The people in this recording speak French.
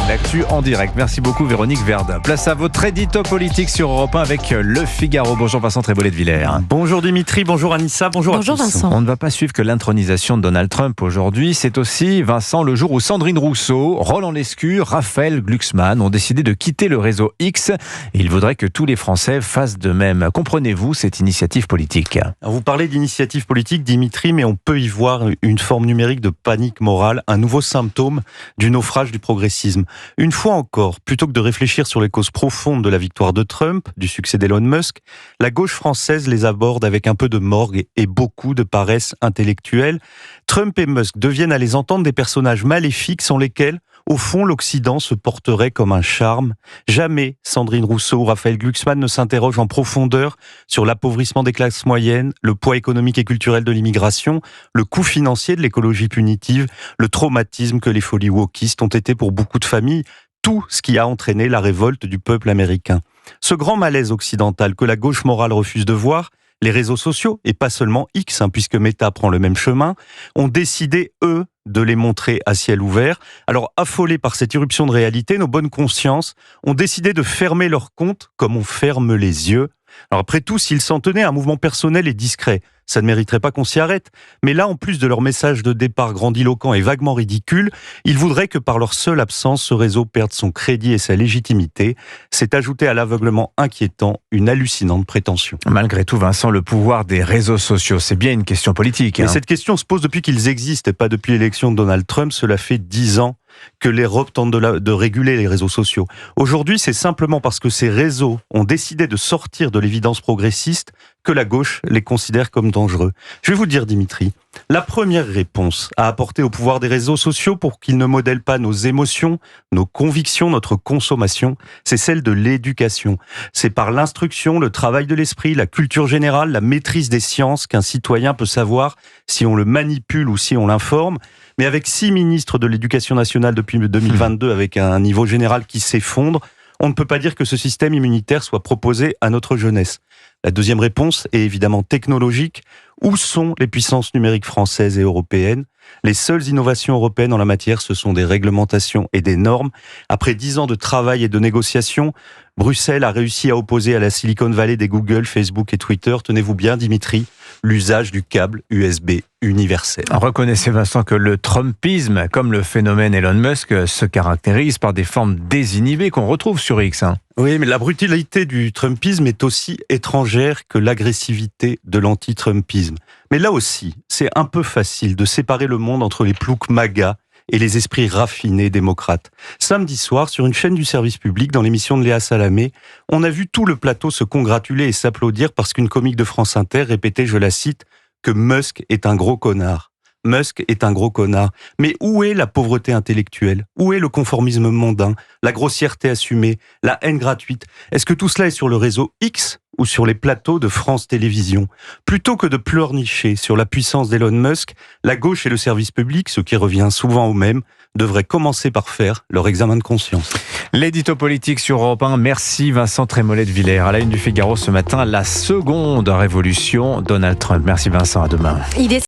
l'actu en direct. Merci beaucoup Véronique Verdun. Place à votre édito politique sur Europe 1 avec Le Figaro. Bonjour Vincent Trébolet de Villers. Bonjour Dimitri, bonjour Anissa, bonjour à tous. Vincent. On ne va pas suivre que l'intronisation de Donald Trump aujourd'hui. C'est aussi, Vincent, le jour où Sandrine Rousseau, Roland Lescure, Raphaël Glucksmann ont décidé de quitter le réseau X. Et il faudrait que tous les Français fassent de même. Comprenez-vous cette initiative politique ? Alors vous parlez d'initiative politique, Dimitri, mais on peut y voir une forme numérique de panique morale, un nouveau symptôme du naufrage du progressisme. Une fois encore, plutôt que de réfléchir sur les causes profondes de la victoire de Trump, du succès d'Elon Musk, la gauche française les aborde avec un peu de morgue et beaucoup de paresse intellectuelle. Trump et Musk deviennent à les entendre des personnages maléfiques sans lesquels, au fond, l'Occident se porterait comme un charme. Jamais Sandrine Rousseau ou Raphaël Glucksmann ne s'interrogent en profondeur sur l'appauvrissement des classes moyennes, le poids économique et culturel de l'immigration, le coût financier de l'écologie punitive, le traumatisme que les folies wokistes ont été pour beaucoup de familles, tout ce qui a entraîné la révolte du peuple américain. Ce grand malaise occidental que la gauche morale refuse de voir, les réseaux sociaux, et pas seulement X, puisque Meta prend le même chemin, ont décidé, eux, de les montrer à ciel ouvert. Alors, affolés par cette irruption de réalité, nos bonnes consciences ont décidé de fermer leurs comptes comme on ferme les yeux. Alors après tout, s'ils s'en tenaient à un mouvement personnel et discret, ça ne mériterait pas qu'on s'y arrête. Mais là, en plus de leur message de départ grandiloquent et vaguement ridicule, ils voudraient que par leur seule absence, ce réseau perde son crédit et sa légitimité. C'est ajouter à l'aveuglement inquiétant une hallucinante prétention. Malgré tout, Vincent, le pouvoir des réseaux sociaux, c'est bien une question politique. Mais cette question se pose depuis qu'ils existent et pas depuis l'élection de Donald Trump. Cela fait 10 ans que l'Europe tente de réguler les réseaux sociaux. Aujourd'hui, c'est simplement parce que ces réseaux ont décidé de sortir de l'évidence progressiste que la gauche les considère comme dangereux. Je vais vous dire, Dimitri, la première réponse à apporter au pouvoir des réseaux sociaux pour qu'ils ne modèlent pas nos émotions, nos convictions, notre consommation, c'est celle de l'éducation. C'est par l'instruction, le travail de l'esprit, la culture générale, la maîtrise des sciences qu'un citoyen peut savoir si on le manipule ou si on l'informe. Mais avec 6 ministres de l'Éducation nationale depuis 2022, avec un niveau général qui s'effondre, on ne peut pas dire que ce système immunitaire soit proposé à notre jeunesse. La deuxième réponse est évidemment technologique. Où sont les puissances numériques françaises et européennes ? Les seules innovations européennes en la matière, ce sont des réglementations et des normes. Après 10 ans de travail et de négociations, Bruxelles a réussi à opposer à la Silicon Valley des Google, Facebook et Twitter, tenez-vous bien Dimitri, l'usage du câble USB universel. Reconnaissez Vincent que le Trumpisme, comme le phénomène Elon Musk, se caractérise par des formes désinhibées qu'on retrouve sur X. Oui, mais la brutalité du Trumpisme est aussi étrangère que l'agressivité de l'anti-Trumpisme. Mais là aussi, c'est un peu facile de séparer le monde entre les ploucs MAGA et les esprits raffinés démocrates. Samedi soir, sur une chaîne du service public, dans l'émission de Léa Salamé, on a vu tout le plateau se congratuler et s'applaudir parce qu'une comique de France Inter répétait, je la cite, que Musk est un gros connard. Musk est un gros connard. Mais où est la pauvreté intellectuelle ? Où est le conformisme mondain ? La grossièreté assumée ? La haine gratuite ? Est-ce que tout cela est sur le réseau X ou sur les plateaux de France Télévisions ? Plutôt que de pleurnicher sur la puissance d'Elon Musk, la gauche et le service public, ce qui revient souvent au même, devraient commencer par faire leur examen de conscience. L'édito politique sur Europe 1. Merci Vincent Trémolet de Villers. À la une du Figaro ce matin, la seconde révolution Donald Trump. Merci Vincent, à demain.